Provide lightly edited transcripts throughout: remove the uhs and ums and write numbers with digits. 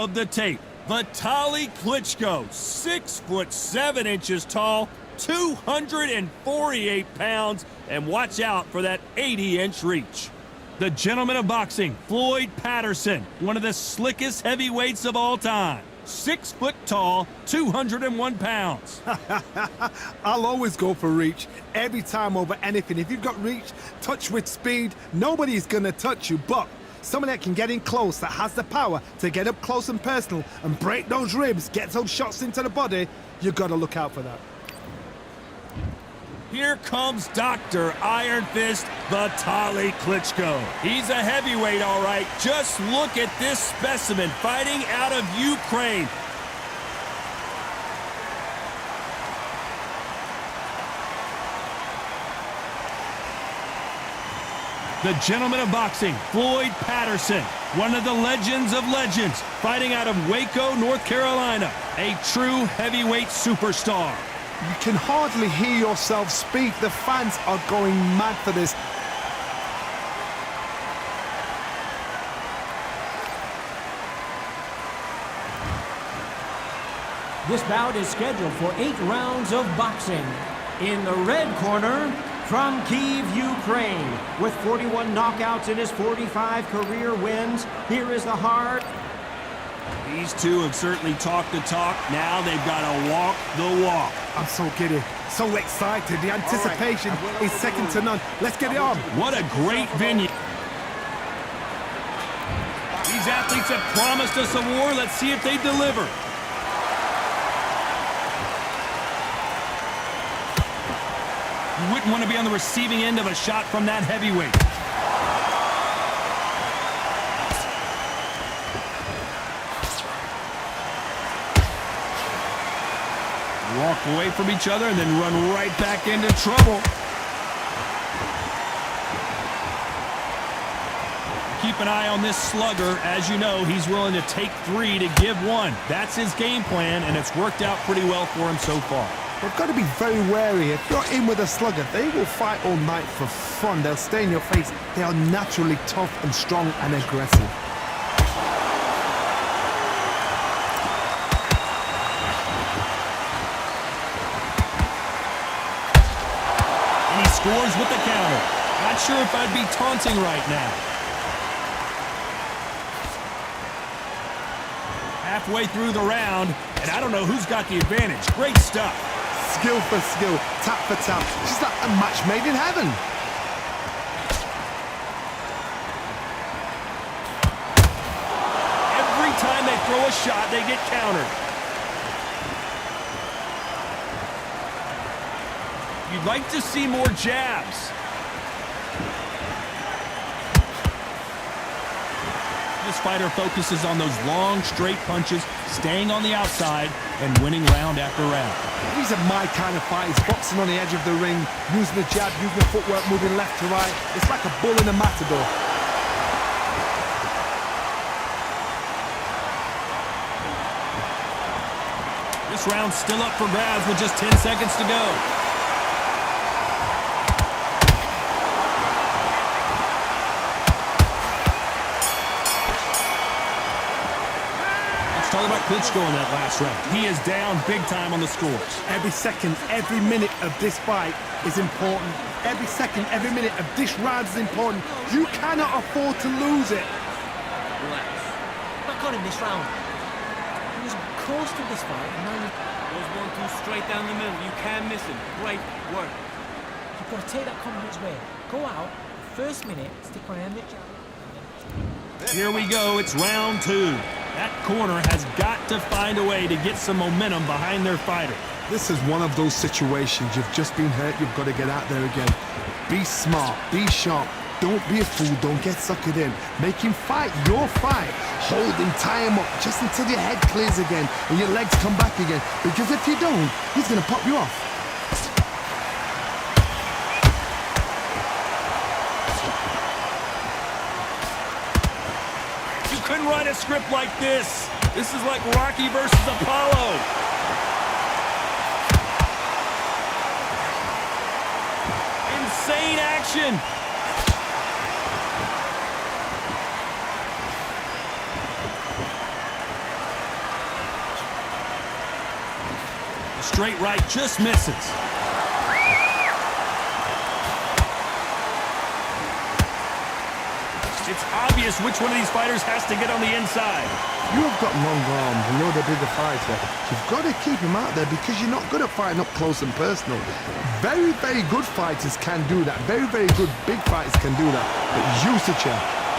of the tape. Vitaly Klitschko, 6'7" tall, 248 pounds, and watch out for that 80-inch reach. The gentleman of boxing, Floyd Patterson, one of the slickest heavyweights of all time. 6 foot tall, 201 pounds. I'll always go for reach, every time over anything. If you've got reach, touch with speed, nobody's gonna touch you, but someone that can get in close, that has the power to get up close and personal and break those ribs, get those shots into the body, you've got to look out for that. Here comes Dr. Ironfist Vitaly Klitschko. He's a heavyweight, all right. Just look at this specimen fighting out of Ukraine. The gentleman of boxing, Floyd Patterson, one of the legends of legends, fighting out of Waco, North Carolina, a true heavyweight superstar. You can hardly hear yourself speak. The fans are going mad for this. This bout is scheduled for 8 rounds of boxing. In the red corner, from Kyiv, Ukraine, with 41 knockouts in his 45 career wins, here is the hard. These two have certainly talked the talk. Now they've got to walk the walk. I'm so giddy, so excited. The anticipation is second to none. Let's get it on. What a great venue. These athletes have promised us a war. Let's see if they deliver. You wouldn't want to be on the receiving end of a shot from that heavyweight. Walk away from each other and then run right back into trouble. Keep an eye on this slugger. As you know, he's willing to take 3 to give 1. That's his game plan, and it's worked out pretty well for him so far. They've got to be very wary. If you're in with a slugger, they will fight all night for fun. They'll stay in your face. They are naturally tough and strong and aggressive. Scores with the counter. Not sure if I'd be taunting right now. Halfway through the round, and I don't know who's got the advantage. Great stuff. Skill for skill, tap for tap. Just like a match made in heaven. Every time they throw a shot, they get countered. You'd like to see more jabs. This fighter focuses on those long, straight punches, staying on the outside, and winning round after round. These are my kind of fighters, boxing on the edge of the ring, using the jab, using the footwork, moving left to right. It's like a bull in a matador. This round's still up for grabs with just 10 seconds to go. Talk about Klitschko in that last round. He is down big time on the scores. Every second, every minute of this fight is important. Every second, every minute of this round is important. You cannot afford to lose it. Relax. I got him this round. He was close to this fight, and now goes 1-2 straight down the middle. You can't miss him. Great work. You've got to take that confidence away. Go out, first minute, stick my hand at jab. Here we go, it's round 2. That corner has got to find a way to get some momentum behind their fighter. This is one of those situations. You've just been hurt, you've got to get out there again. Be smart, be sharp. Don't be a fool, don't get suckered in. Make him fight your fight. Hold him, tie him up, just until your head clears again and your legs come back again. Because if you don't, he's going to pop you off. Couldn't write a script like this. This is like Rocky versus Apollo. Insane action. Straight right just misses. It's obvious which one of these fighters has to get on the inside. You've got long arms and you're the bigger fighter. You've got to keep him out there because you're not good at fighting up close and personal. Very, very good fighters can do that. Very, very good big fighters can do that. But use the chair,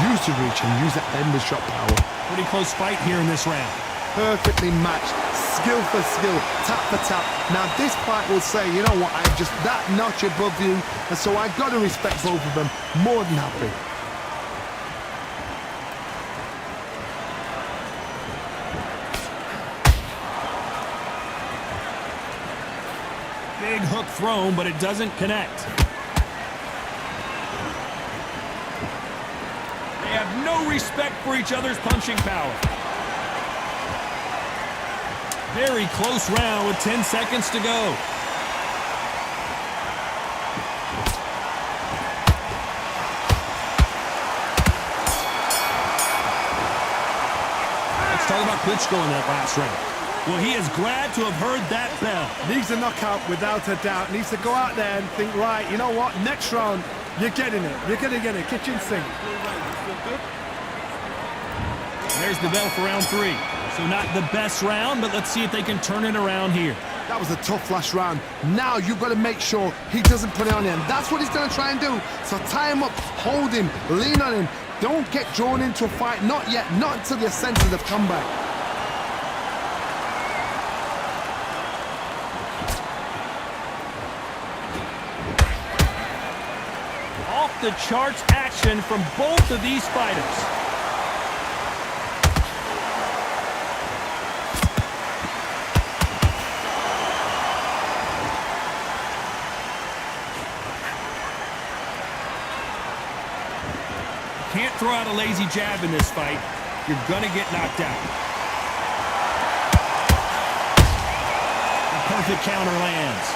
use the reach, and use that endless shot power. Pretty close fight here in this round. Perfectly matched, skill for skill, tap for tap. Now this fight will say, you know what, I'm just that notch above you, and so I got to respect both of them. More than happy. Big hook thrown, but it doesn't connect. They have no respect for each other's punching power. Very close round with 10 seconds to go. Let's talk about Klitschko in that last round. Well, he is glad to have heard that bell. Needs a knockout without a doubt. Needs to go out there and think, right, you know what, next round, you're getting it. You're going to get it. Kitchen sink. There's the bell for round 3. So not the best round, but let's see if they can turn it around here. That was a tough last round. Now you've got to make sure he doesn't put it on him. That's what he's going to try and do. So tie him up, hold him, lean on him. Don't get drawn into a fight. Not yet. Not until your senses have come back. Off the charts action from both of these fighters. Can't throw out a lazy jab in this fight. You're gonna get knocked out. A perfect counter lands.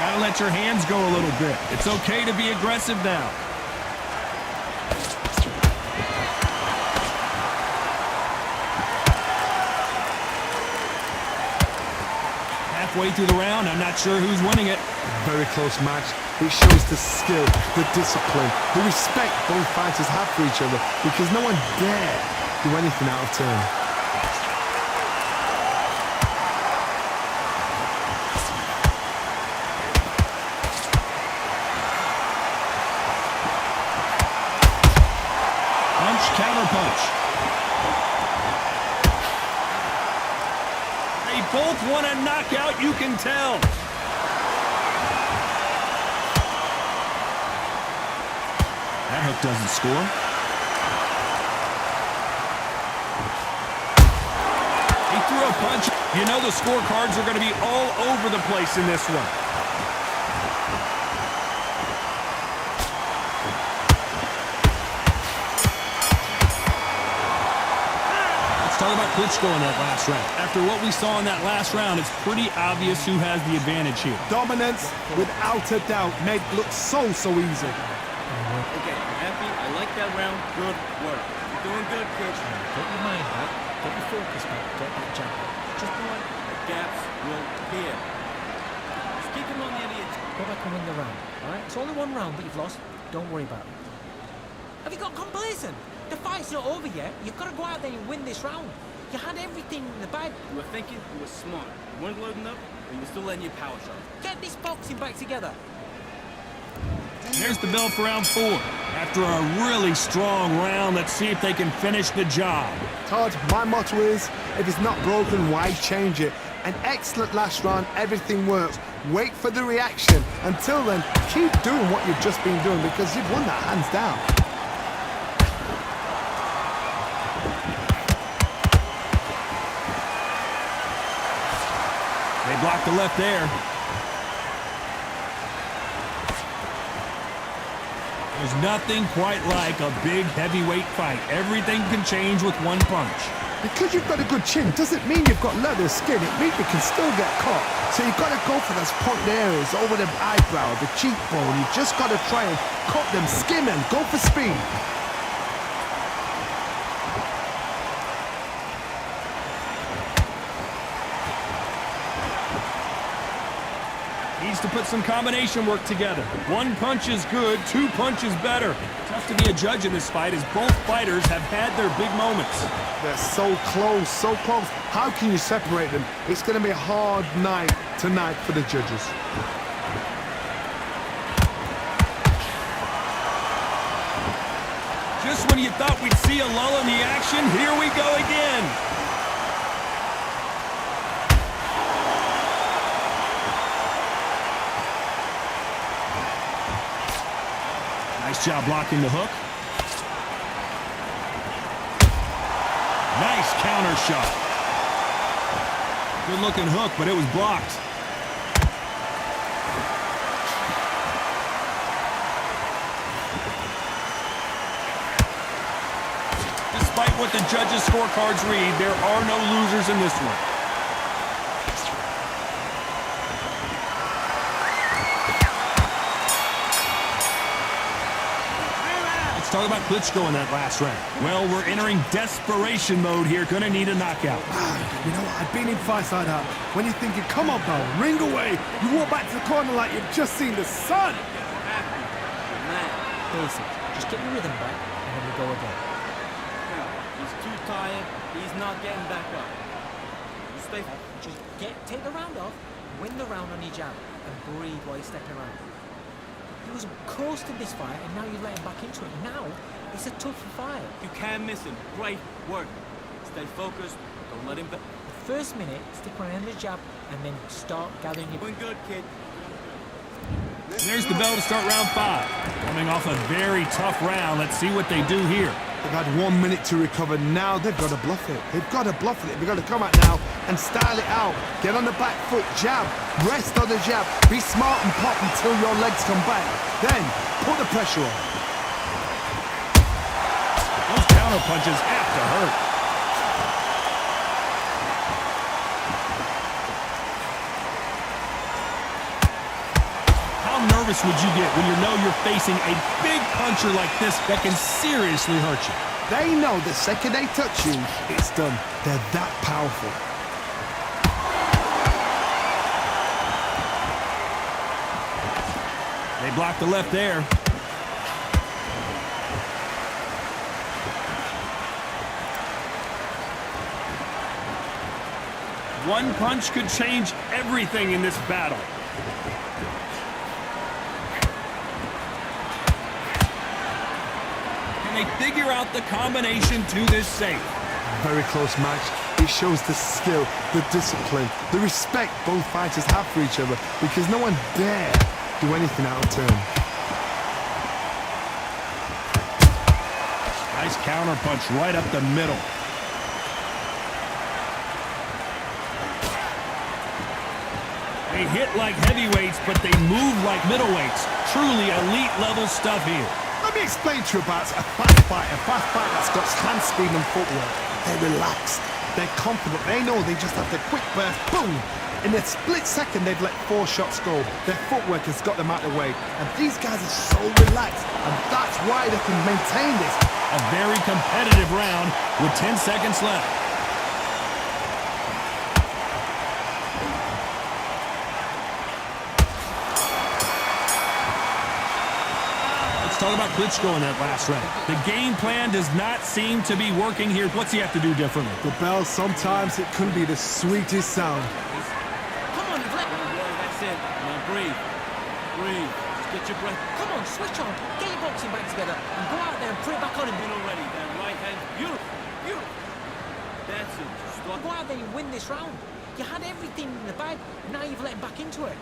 Gotta let your hands go a little bit. It's okay to be aggressive now. Halfway through the round, I'm not sure who's winning it. Very close match. It shows the skill, the discipline, the respect both fighters have for each other because no one dare do anything out of turn. Punch, counter punch. They both want a knockout, you can tell. That hook doesn't score. He threw a punch. You know the scorecards are going to be all over the place in this one. Let's talk about Klitschko in that last round. After what we saw in that last round, it's pretty obvious who has the advantage here. Dominance, without a doubt, made it look so easy. Okay, I'm happy. I like that round. Good work. You're doing good, kid. Get your mind back. Get your focus back. Get that jump. Just one. The gaps will appear. Just keep him on the edge. Go back and win the round. Alright? It's only one round that you've lost. Don't worry about it. Have you got complacent? The fight's not over yet. You've got to go out there and win this round. You had everything in the bag. You were thinking, you were smart. You weren't loading up, but you were still letting your power show. Get this boxing back together. There's the bell for round 4. After a really strong round, let's see if they can finish the job. Todd, my motto is, if it's not broken, why change it? An excellent last round, everything works. Wait for the reaction. Until then, keep doing what you've just been doing because you've won that hands down. They blocked the left there. There's nothing quite like a big heavyweight fight. Everything can change with one punch. Because you've got a good chin doesn't mean you've got leather skin. It means you can still get caught. So you've got to go for those point areas over the eyebrow, the cheekbone. You've just got to try and cut them, skim them, go for speed. to put some combination work together. One punch is good, two punches better. Tough to be a judge in this fight as both fighters have had their big moments. They're so close, so close. How can you separate them? It's going to be a hard night tonight for the judges. Just when you thought we'd see a lull in the action, here we go again. Nice job blocking the hook. Nice counter shot. Good looking hook, but it was blocked. Despite what the judges' scorecards read, there are no losers in this one. Let's talk about Klitschko in that last round. Well, we're entering desperation mode here. Gonna need a knockout. You know what? I've been in fights like that. When you're thinking, come on, pal, ring away. You walk back to the corner like you've just seen the sun. Basic. Just get your rhythm back, and then we go again. He's too tired. He's not getting back up. You stay. Just take the round off, win the round on your jab, and breathe while you're stepping around. He was close to this fight, and now you let him back into it. Now, it's a tougher fight. You can't miss him. Great work. Stay focused. Don't let him back. The first minute, stick around the jab, and then start gathering your... Doing good, kid. There's the bell to start round 5. Coming off a very tough round. Let's see what they do here. They've had 1 minute to recover. Now they've got to bluff it. They've got to bluff it. They've got to come out now and style it out. Get on the back foot, jab, rest on the jab. Be smart and pop until your legs come back. Then put the pressure on. Those counter punches have to hurt. How nervous would you get when you know you're facing a big puncher like this that can seriously hurt you? They know the second they touch you, it's done. They're that powerful. They blocked the left there. One punch could change everything in this battle. Can they figure out the combination to this safe? Very close match. It shows the skill, the discipline, the respect both fighters have for each other because no one dare do anything out of turn. Nice counter punch right up the middle. They hit like heavyweights, but they move like middleweights. Truly elite level stuff here. Let me explain to you about a fast fighter that's got hand speed and footwork. They're relaxed. They're confident. They know they just have the quick burst, boom. In a split second, they've let 4 shots go. Their footwork has got them out of the way. And these guys are so relaxed. And that's why they can maintain this. A very competitive round with 10 seconds left. Let's talk about Klitschko in that last round. The game plan does not seem to be working here. What's he have to do differently? The bell, sometimes it can be the sweetest sound. Come on, That's it. Now breathe. Breathe. Just get your breath. Come on, switch on. Get your boxing back together and go out there and put it back on him. In already. That right hand. Beautiful. Beautiful. That's it. Just start. Go out there and win this round. You had everything in the bag. Now you've let him back into it.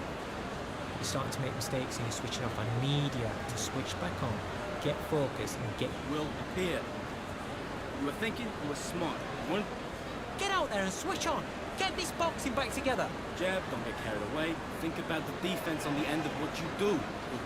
You're starting to make mistakes and you're switching off. I need you to switch back on. Get focused and get... Will appear. You were thinking, you were smart. Get out there and switch on. Get this boxing back together. Jab, don't get carried away. Think about the defense on the end of what you do.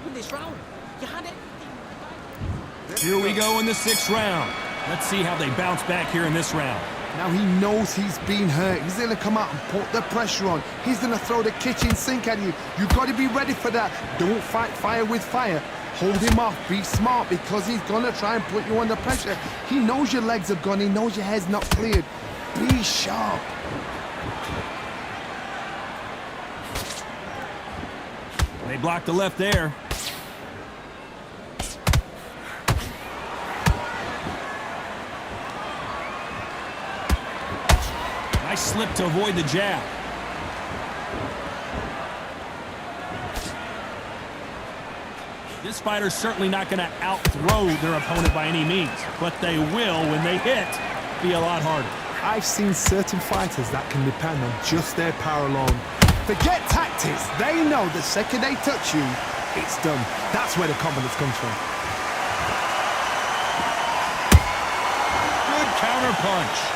Win this round. You had everything in the bag. Here we go in the 6th round. Let's see how they bounce back here in this round. Now he knows he's been hurt. He's going to come out and put the pressure on. He's going to throw the kitchen sink at you. You've got to be ready for that. Don't fight fire with fire. Hold him off. Be smart because he's going to try and put you under pressure. He knows your legs are gone. He knows your head's not cleared. Be sharp. They blocked the left there. Nice slip to avoid the jab. This fighter's certainly not going to out-throw their opponent by any means, but they will, when they hit, be a lot harder. I've seen certain fighters that can depend on just their power alone. Forget tactics. They know the second they touch you, it's done. That's where the confidence comes from. Good counter punch.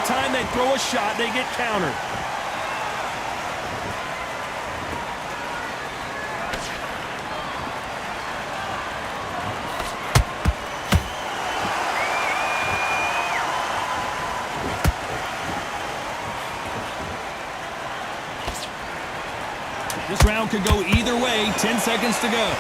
Time they throw a shot, they get countered. This round could go either way. 10 seconds to go.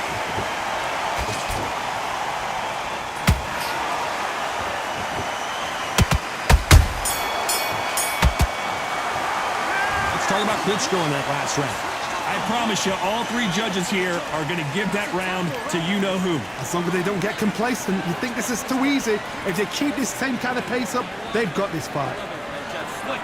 Talk about Klitschko in that last round. I promise you, all three judges here are going to give that round to you-know-who. As long as they don't get complacent, you think this is too easy. If they keep this same kind of pace up, they've got this fight. Slick.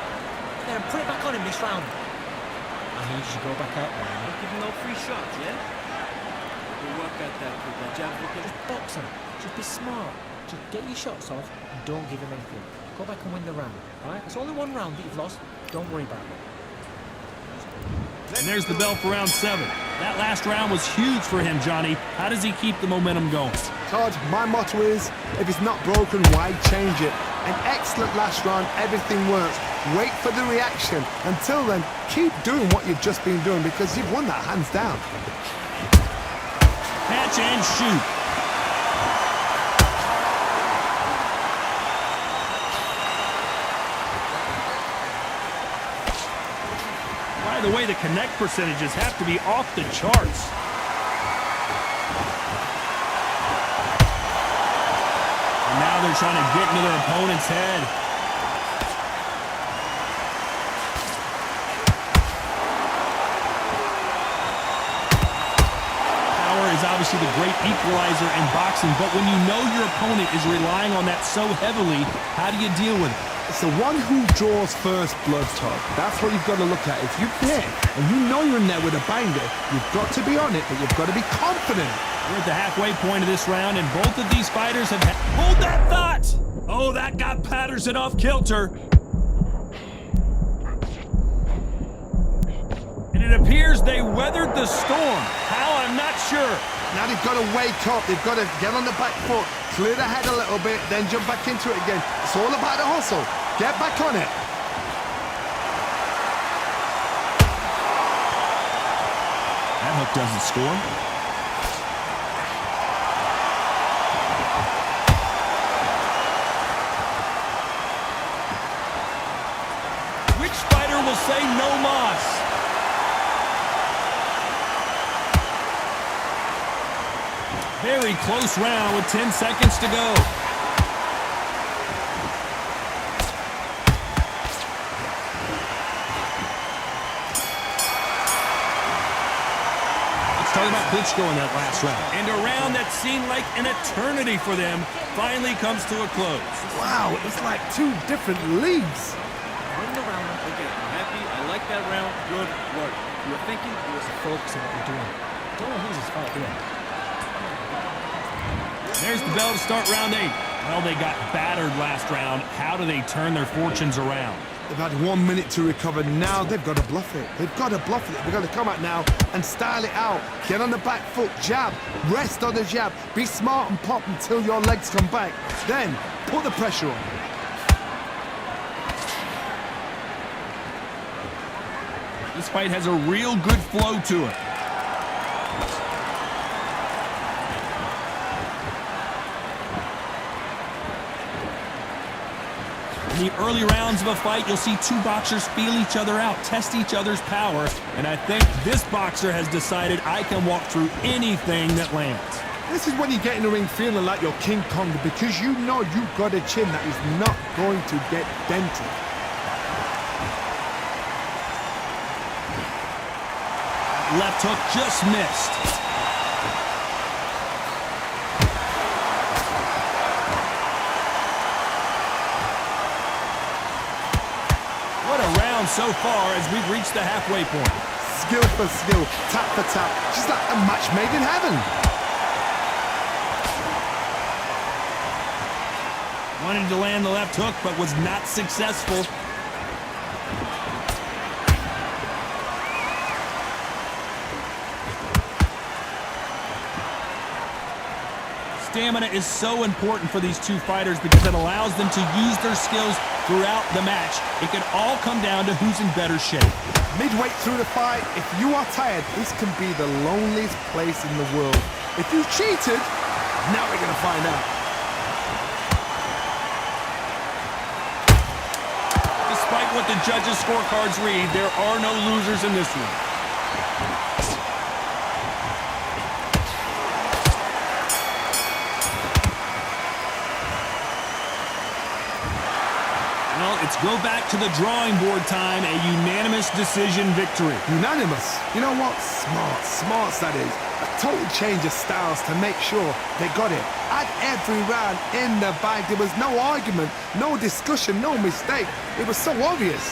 Then put it back on him this round. I need you to go back out there. Don't give him no free shots, yeah? Good work at that, kid. That jab look at. Just box him. Just be smart. Just get your shots off and don't give him anything. Go back and win the round. Alright? It's only one round that you've lost. Don't worry about it. And there's the bell for round 7. That last round was huge for him, Johnny. How does he keep the momentum going? Todd, my motto is, if it's not broken, why change it? An excellent last round, everything works. Wait for the reaction. Until then, keep doing what you've just been doing because you've won that hands down. Catch and shoot. By the way, the connect percentages have to be off the charts. And now they're trying to get into their opponent's head. Power is obviously the great equalizer in boxing, but when you know your opponent is relying on that so heavily, how do you deal with it? It's the one who draws first blood, Todd. That's what you've got to look at. If you're there and you know you're in there with a banger, you've got to be on it, but you've got to be confident. We're at the halfway point of this round, and both of these fighters have had... Hold that thought! Oh, that got Patterson off kilter. And it appears they weathered the storm. How? I'm not sure. Now they've got to wake up. They've got to get on the back foot, clear the head a little bit, then jump back into it again. It's all about the hustle. Get back on it. That hook doesn't score. Which fighter will say no mas? Very close round with 10 seconds to go. Let's talk about Klitschko in that last round. And a round that seemed like an eternity for them finally comes to a close. Wow, it's like two different leagues. Win the round. Okay, I'm happy. I like that round. Good work. You were thinking, you were Focus on what you're doing. Don't lose this fight here. There's the bell to start round 8. Well, they got battered last round. How do they turn their fortunes around? They've had 1 minute to recover. Now they've got to bluff it. They've got to bluff it. They've got to come out now and style it out. Get on the back foot, jab, rest on the jab. Be smart and pop until your legs come back. Then put the pressure on. This fight has a real good flow to it. In the early rounds of a fight, you'll see two boxers feel each other out, test each other's power, and I think this boxer has decided I can walk through anything that lands. This is when you get in the ring feeling like you're King Kong, because you know you've got a chin that is not going to get dented. Left hook just missed. What a round so far as we've reached the halfway point. Skill for skill, tap for tap, just like a match made in heaven. Wanted to land the left hook, but was not successful. Stamina is so important for these two fighters because it allows them to use their skills throughout the match. It can all come down to who's in better shape. Midway through the fight, if you are tired, this can be the loneliest place in the world. If you cheated, now we're going to find out. Despite what the judges' scorecards read, there are no losers in this one. Well, it's go back to the drawing board time, a unanimous decision victory. Unanimous? You know what? Smarts that is. A total change of styles to make sure they got it. At every round in the bag, there was no argument, no discussion, no mistake. It was so obvious.